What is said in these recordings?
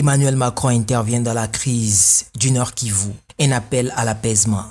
Emmanuel Macron intervient dans la crise du Nord Kivu. Un appel à l'apaisement.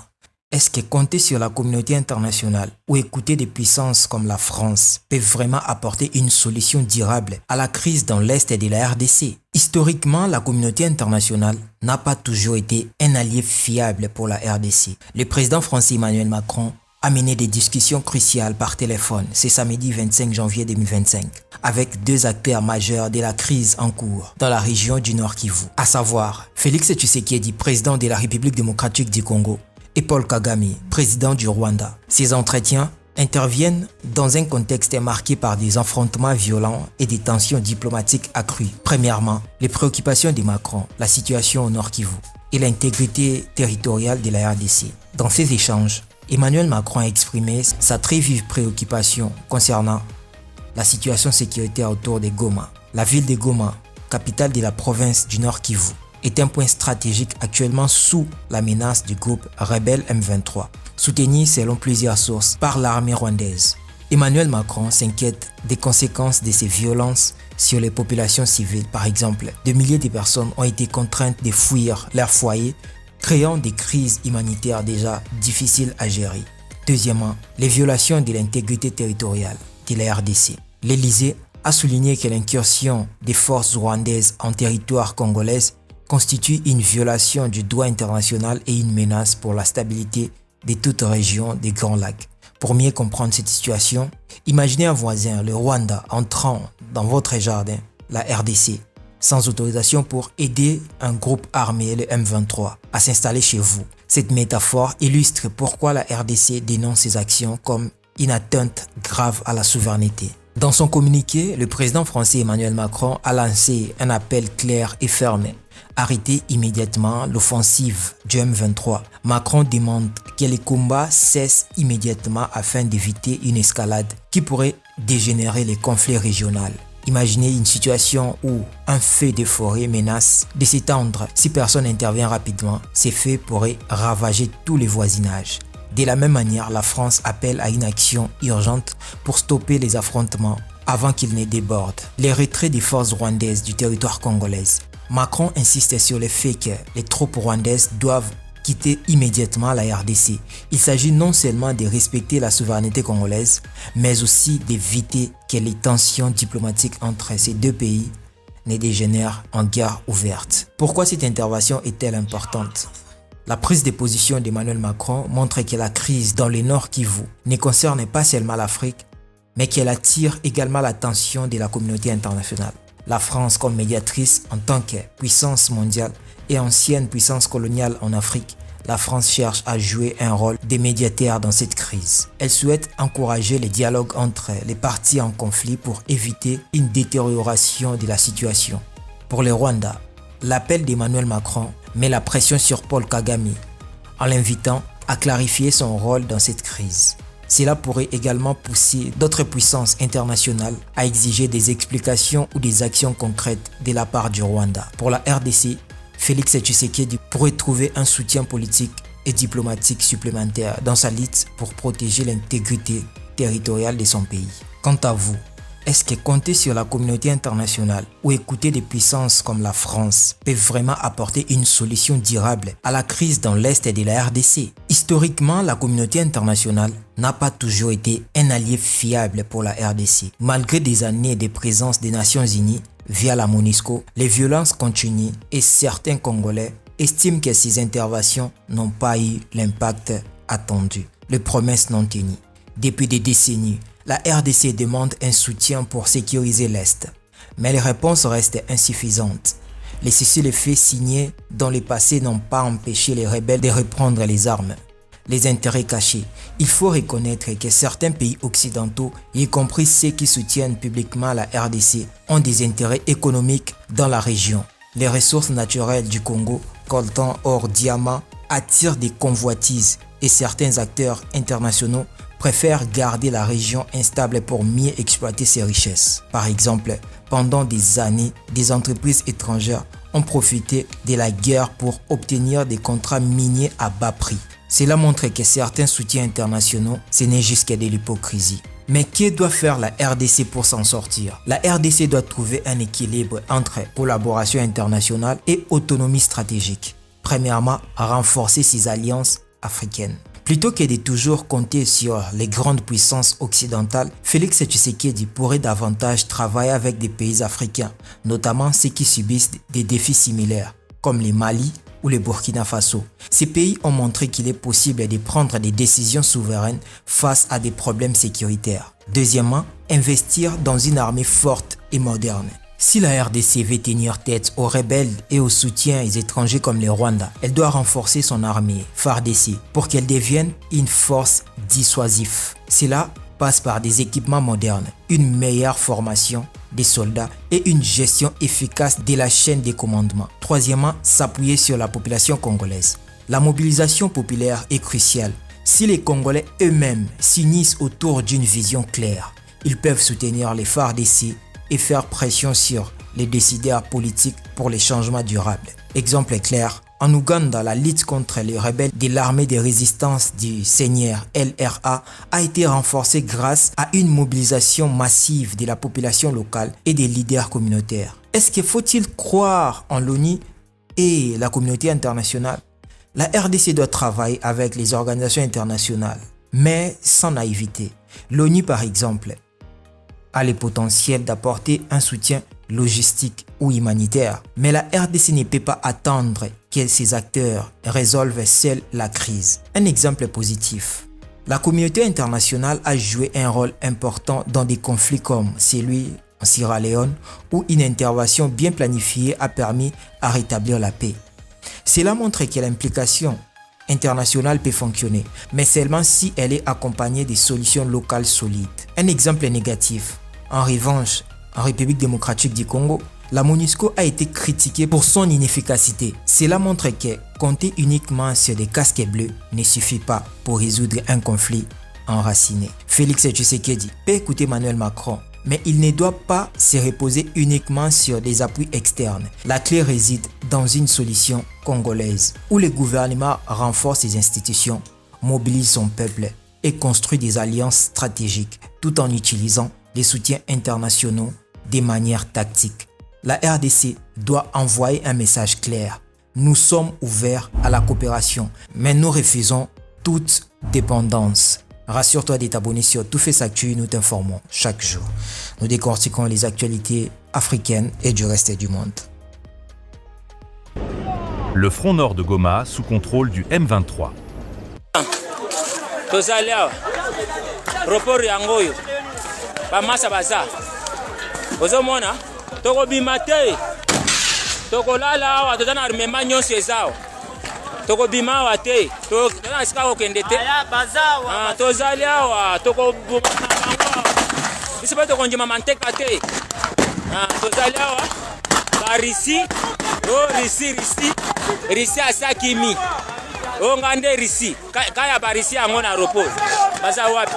Est-ce que compter sur la communauté internationale ou écouter des puissances comme la France peut vraiment apporter une solution durable à la crise dans l'Est de la RDC? Historiquement, la communauté internationale n'a pas toujours été un allié fiable pour la RDC. Le président français Emmanuel Macron a mené des discussions cruciales par téléphone ce samedi 25 janvier 2025 avec deux acteurs majeurs de la crise en cours dans la région du Nord Kivu, à savoir Félix Tshisekedi, président de la République démocratique du Congo, et Paul Kagame, président du Rwanda. Ces entretiens interviennent dans un contexte marqué par des affrontements violents et des tensions diplomatiques accrues. Premièrement, les préoccupations de Macron, la situation au Nord Kivu et l'intégrité territoriale de la RDC. Dans ces échanges, Emmanuel Macron a exprimé sa très vive préoccupation concernant la situation sécuritaire autour de Goma. La ville de Goma, capitale de la province du Nord Kivu, est un point stratégique actuellement sous la menace du groupe rebelle M23, soutenu selon plusieurs sources par l'armée rwandaise. Emmanuel Macron s'inquiète des conséquences de ces violences sur les populations civiles. Par exemple, des milliers de personnes ont été contraintes de fuir leur foyer, créant des crises humanitaires déjà difficiles à gérer. Deuxièmement, les violations de l'intégrité territoriale de la RDC. L'Élysée a souligné que l'incursion des forces rwandaises en territoire congolais constitue une violation du droit international et une menace pour la stabilité de toute région des Grands Lacs. Pour mieux comprendre cette situation, imaginez un voisin, le Rwanda, entrant dans votre jardin, la RDC, sans autorisation pour aider un groupe armé, le M23, à s'installer chez vous. Cette métaphore illustre pourquoi la RDC dénonce ces actions comme une atteinte grave à la souveraineté. Dans son communiqué, le président français Emmanuel Macron a lancé un appel clair et ferme. Arrêtez immédiatement l'offensive du M23. Macron demande que les combats cessent immédiatement afin d'éviter une escalade qui pourrait dégénérer les conflits régionaux. Imaginez une situation où un feu de forêt menace de s'étendre. Si personne n'intervient rapidement, ces feux pourraient ravager tous les voisinages. De la même manière, la France appelle à une action urgente pour stopper les affrontements avant qu'ils ne débordent. Les retraits des forces rwandaises du territoire congolais. Macron insiste sur le fait que les troupes rwandaises doivent quitter immédiatement la RDC. Il s'agit non seulement de respecter la souveraineté congolaise, mais aussi d'éviter que les tensions diplomatiques entre ces deux pays ne dégénèrent en guerre ouverte. Pourquoi cette intervention est-elle importante? La prise de position d'Emmanuel Macron montre que la crise dans le Nord Kivu ne concerne pas seulement l'Afrique, mais qu'elle attire également l'attention de la communauté internationale. La France, comme médiatrice en tant que puissance mondiale et ancienne puissance coloniale en Afrique, la France cherche à jouer un rôle de médiateur dans cette crise. Elle souhaite encourager les dialogues entre les parties en conflit pour éviter une détérioration de la situation. Pour le Rwanda, l'appel d'Emmanuel Macron met la pression sur Paul Kagame en l'invitant à clarifier son rôle dans cette crise. Cela pourrait également pousser d'autres puissances internationales à exiger des explications ou des actions concrètes de la part du Rwanda. Pour la RDC, Félix Tshisekedi pourrait trouver un soutien politique et diplomatique supplémentaire dans sa lutte pour protéger l'intégrité territoriale de son pays. Quant à vous, est-ce que compter sur la communauté internationale ou écouter des puissances comme la France peut vraiment apporter une solution durable à la crise dans l'Est de la RDC? Historiquement, la communauté internationale n'a pas toujours été un allié fiable pour la RDC. Malgré des années de présence des Nations Unies via la MONUSCO, les violences continuent et certains Congolais estiment que ces interventions n'ont pas eu l'impact attendu. Les promesses non tenues. Depuis des décennies, la RDC demande un soutien pour sécuriser l'Est, mais les réponses restent insuffisantes. Les cessez-le-feu signés dans le passé n'ont pas empêché les rebelles de reprendre les armes. Les intérêts cachés. Il faut reconnaître que certains pays occidentaux, y compris ceux qui soutiennent publiquement la RDC, ont des intérêts économiques dans la région. Les ressources naturelles du Congo, coltan, or, diamant, attirent des convoitises et certains acteurs internationaux préfèrent garder la région instable pour mieux exploiter ses richesses. Par exemple, pendant des années, des entreprises étrangères ont profité de la guerre pour obtenir des contrats miniers à bas prix. Cela montre que certains soutiens internationaux, ce n'est juste que de l'hypocrisie. Mais que doit faire la RDC pour s'en sortir? La RDC doit trouver un équilibre entre collaboration internationale et autonomie stratégique. Premièrement, renforcer ses alliances africaines. Plutôt que de toujours compter sur les grandes puissances occidentales, Félix Tshisekedi pourrait davantage travailler avec des pays africains, notamment ceux qui subissent des défis similaires, comme le Mali ou le Burkina Faso. Ces pays ont montré qu'il est possible de prendre des décisions souveraines face à des problèmes sécuritaires. Deuxièmement, investir dans une armée forte et moderne. Si la RDC veut tenir tête aux rebelles et aux soutiens étrangers comme le Rwanda, elle doit renforcer son armée, FARDC, pour qu'elle devienne une force dissuasive. Cela passe par des équipements modernes, une meilleure formation des soldats et une gestion efficace de la chaîne de commandement. Troisièmement, s'appuyer sur la population congolaise. La mobilisation populaire est cruciale. Si les Congolais eux-mêmes s'unissent autour d'une vision claire, ils peuvent soutenir les FARDC et faire pression sur les décideurs politiques pour les changements durables. Exemple clair, en Ouganda, la lutte contre les rebelles de l'armée de résistance du Seigneur LRA a été renforcée grâce à une mobilisation massive de la population locale et des leaders communautaires. Est-ce qu'il faut-il croire en l'ONU et la communauté internationale? La RDC doit travailler avec les organisations internationales, mais sans naïveté. L'ONU, par exemple, a le potentiel d'apporter un soutien logistique ou humanitaire. Mais la RDC ne peut pas attendre que ces acteurs résolvent seuls la crise. Un exemple positif. La communauté internationale a joué un rôle important dans des conflits comme celui en Sierra Leone où une intervention bien planifiée a permis à rétablir la paix. Cela montre que l'implication internationale peut fonctionner, mais seulement si elle est accompagnée de solutions locales solides. Un exemple négatif. En revanche, en République démocratique du Congo, la MONUSCO a été critiquée pour son inefficacité. Cela montre que compter uniquement sur des casques bleus ne suffit pas pour résoudre un conflit enraciné. Félix Tshisekedi peut écouter Emmanuel Macron, mais il ne doit pas se reposer uniquement sur des appuis externes. La clé réside dans une solution congolaise où le gouvernement renforce ses institutions, mobilise son peuple et construit des alliances stratégiques tout en utilisant des soutiens internationaux de manière tactique. La RDC doit envoyer un message clair. Nous sommes ouverts à la coopération, mais nous refusons toute dépendance. Rassure-toi de t'abonner sur Tout Fait Actu, nous t'informons chaque jour. Nous décortiquons les actualités africaines et du reste du monde. Le front nord de Goma sous contrôle du M23. Bamasa baza ozomona tokobima te tokolala awa tozana armema nyonso ezao tokobima awa te tozana esika kokende te tozali awa tokoboma bango biso mpe tokondima manteka te tozali awa barisi risi asakimi onga nde risi kaya barisi yango na repos baza wapi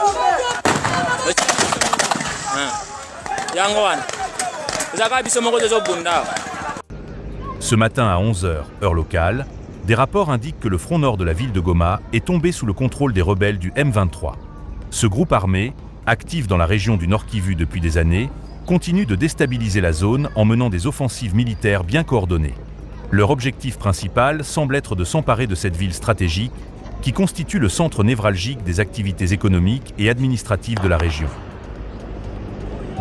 Ce matin à 11h, heure locale, des rapports indiquent que le front nord de la ville de Goma est tombé sous le contrôle des rebelles du M23. Ce groupe armé, actif dans la région du Nord Kivu depuis des années, continue de déstabiliser la zone en menant des offensives militaires bien coordonnées. Leur objectif principal semble être de s'emparer de cette ville stratégique qui constitue le centre névralgique des activités économiques et administratives de la région.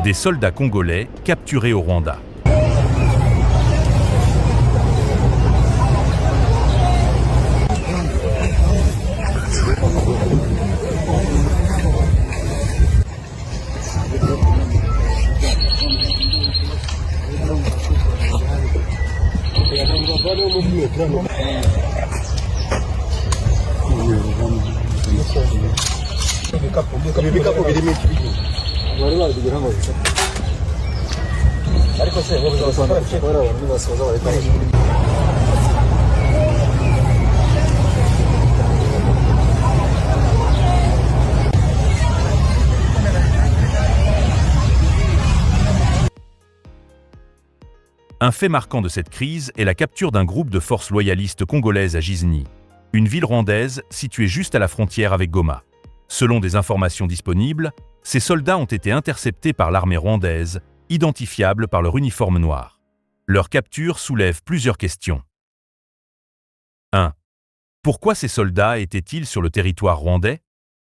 Des soldats congolais capturés au Rwanda. Un fait marquant de cette crise est la capture d'un groupe de forces loyalistes congolaises à Gisenyi, une ville rwandaise située juste à la frontière avec Goma. Selon des informations disponibles, ces soldats ont été interceptés par l'armée rwandaise, identifiables par leur uniforme noir. Leur capture soulève plusieurs questions. 1. Pourquoi ces soldats étaient-ils sur le territoire rwandais?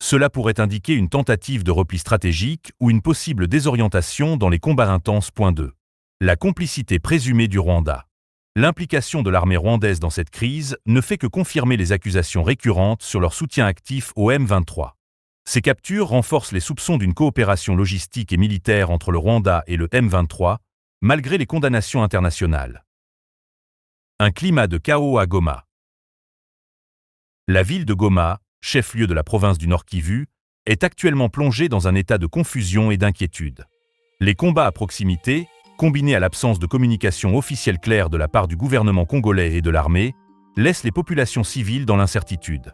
Cela pourrait indiquer une tentative de repli stratégique ou une possible désorientation dans les combats intenses. 2. La complicité présumée du Rwanda. L'implication de l'armée rwandaise dans cette crise ne fait que confirmer les accusations récurrentes sur leur soutien actif au M23. Ces captures renforcent les soupçons d'une coopération logistique et militaire entre le Rwanda et le M23, malgré les condamnations internationales. Un climat de chaos à Goma. La ville de Goma, chef-lieu de la province du Nord Kivu, est actuellement plongée dans un état de confusion et d'inquiétude. Les combats à proximité, combinés à l'absence de communication officielle claire de la part du gouvernement congolais et de l'armée, laissent les populations civiles dans l'incertitude.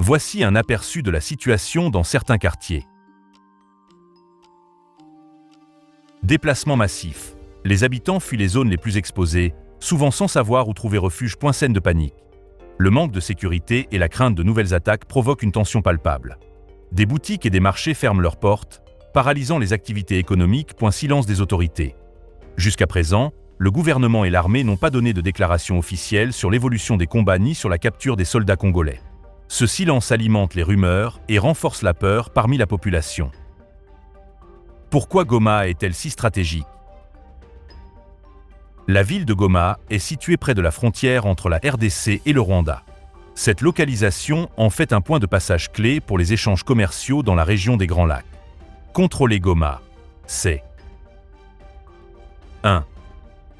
Voici un aperçu de la situation dans certains quartiers. Déplacement massif. Les habitants fuient les zones les plus exposées, souvent sans savoir où trouver refuge. Scène de panique. Le manque de sécurité et la crainte de nouvelles attaques provoquent une tension palpable. Des boutiques et des marchés ferment leurs portes, paralysant les activités économiques. Silence des autorités. Jusqu'à présent, le gouvernement et l'armée n'ont pas donné de déclaration officielle sur l'évolution des combats ni sur la capture des soldats congolais. Ce silence alimente les rumeurs et renforce la peur parmi la population. Pourquoi Goma est-elle si stratégique? La ville de Goma est située près de la frontière entre la RDC et le Rwanda. Cette localisation en fait un point de passage clé pour les échanges commerciaux dans la région des Grands Lacs. Contrôler Goma, c'est 1.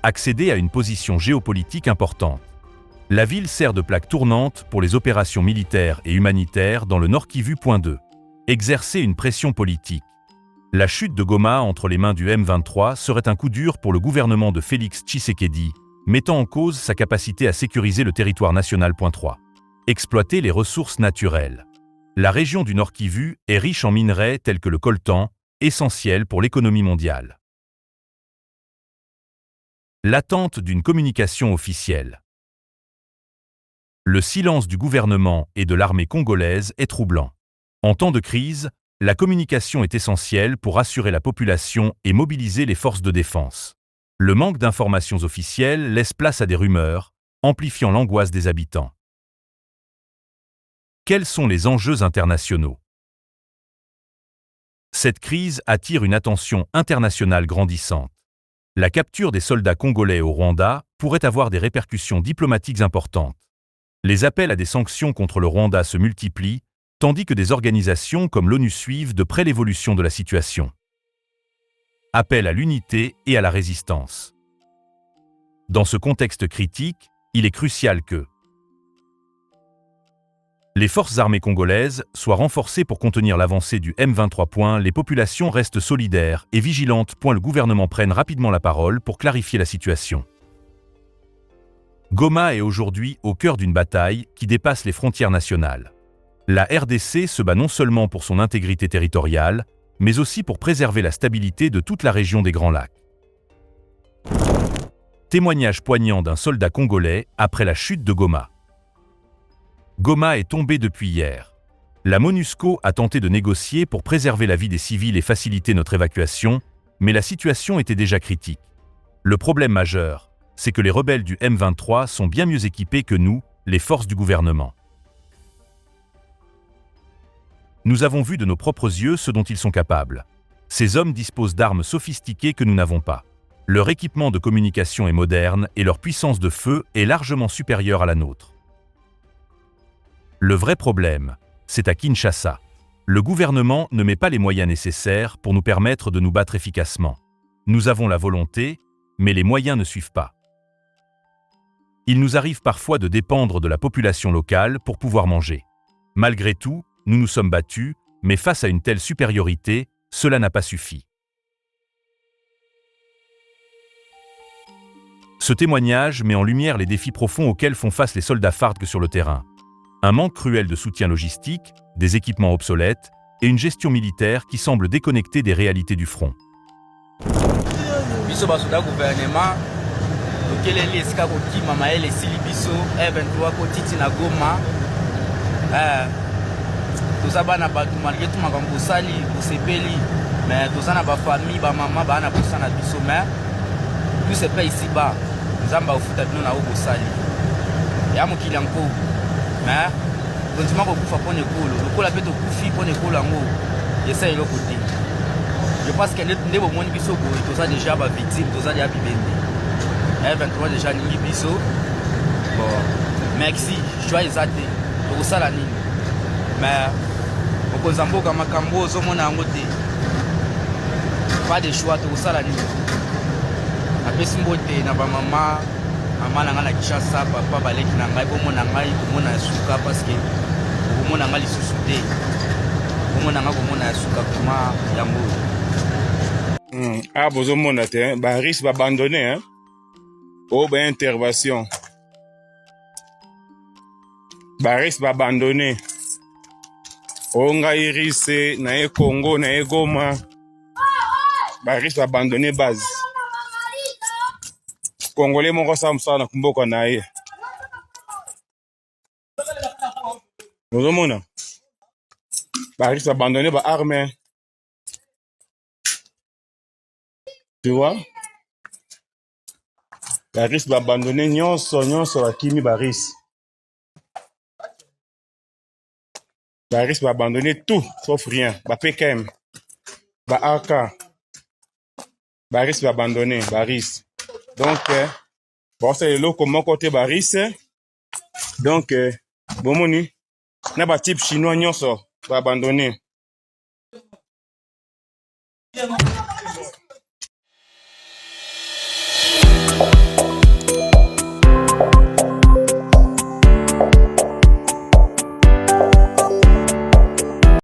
Accéder à une position géopolitique importante. La ville sert de plaque tournante pour les opérations militaires et humanitaires dans le Nord Kivu. 2. Exercer une pression politique. La chute de Goma entre les mains du M23 serait un coup dur pour le gouvernement de Félix Tshisekedi, mettant en cause sa capacité à sécuriser le territoire national. 3. Exploiter les ressources naturelles. La région du Nord Kivu est riche en minerais tels que le coltan, essentiel pour l'économie mondiale. L'attente d'une communication officielle. Le silence du gouvernement et de l'armée congolaise est troublant. En temps de crise, la communication est essentielle pour rassurer la population et mobiliser les forces de défense. Le manque d'informations officielles laisse place à des rumeurs, amplifiant l'angoisse des habitants. Quels sont les enjeux internationaux? Cette crise attire une attention internationale grandissante. La capture des soldats congolais au Rwanda pourrait avoir des répercussions diplomatiques importantes. Les appels à des sanctions contre le Rwanda se multiplient, tandis que des organisations comme l'ONU suivent de près l'évolution de la situation. Appel à l'unité et à la résistance. Dans ce contexte critique, il est crucial que les forces armées congolaises soient renforcées pour contenir l'avancée du M23. Les populations restent solidaires et vigilantes. Le gouvernement prenne rapidement la parole pour clarifier la situation. Goma est aujourd'hui au cœur d'une bataille qui dépasse les frontières nationales. La RDC se bat non seulement pour son intégrité territoriale, mais aussi pour préserver la stabilité de toute la région des Grands Lacs. Témoignage poignant d'un soldat congolais après la chute de Goma. Goma est tombé depuis hier. La MONUSCO a tenté de négocier pour préserver la vie des civils et faciliter notre évacuation, mais la situation était déjà critique. Le problème majeur, c'est que les rebelles du M23 sont bien mieux équipés que nous, les forces du gouvernement. Nous avons vu de nos propres yeux ce dont ils sont capables. Ces hommes disposent d'armes sophistiquées que nous n'avons pas. Leur équipement de communication est moderne et leur puissance de feu est largement supérieure à la nôtre. Le vrai problème, c'est à Kinshasa. Le gouvernement ne met pas les moyens nécessaires pour nous permettre de nous battre efficacement. Nous avons la volonté, mais les moyens ne suivent pas. Il nous arrive parfois de dépendre de la population locale pour pouvoir manger. Malgré tout, nous nous sommes battus, mais face à une telle supériorité, cela n'a pas suffi. Ce témoignage met en lumière les défis profonds auxquels font face les soldats FARDC sur le terrain. Un manque cruel de soutien logistique, des équipements obsolètes et une gestion militaire qui semble déconnectée des réalités du front. toza bana bato malgré tout makambo osali osepeli mais toza na bafamille bamama baa na posa na biso mais tout se fait ici bas nzambe akofuta bino na oyo bosali ya mokili yango mais tondima kokufa mpo na ekolo lokola mpe tokufi mpo na ekolo yango esa eloko te je pense que nde bomoni biso boye toza déjà bavictime toza deya bibende 23 déjà alingi biso bon merci joi eza te tokosala nini mais okonza mboka makambo ozomona yango te pas de choix tokosala nini napesi mbote na bamama mama na ngai na Kinshasa papa baleki na ngai bomona ngai komona ya suka parce que okomona ngai lisusu te komona ngai komona ya suka kuma yango bozomona te barisque babandonné o baintervention barisque babandonné o ngai rise na ye Congo na ye Goma barisque babandonné base Congolais moko sa mosala na kumboka na ye ozomona barisque babandonné baarme tu vois barisque babandonné nyonso bakimi barisque babandonné tout sauf rien PKM AK barisque babandonné barisque donc c'est eloko moko te barisque donc bomoni na batype chinois nyonso babandonné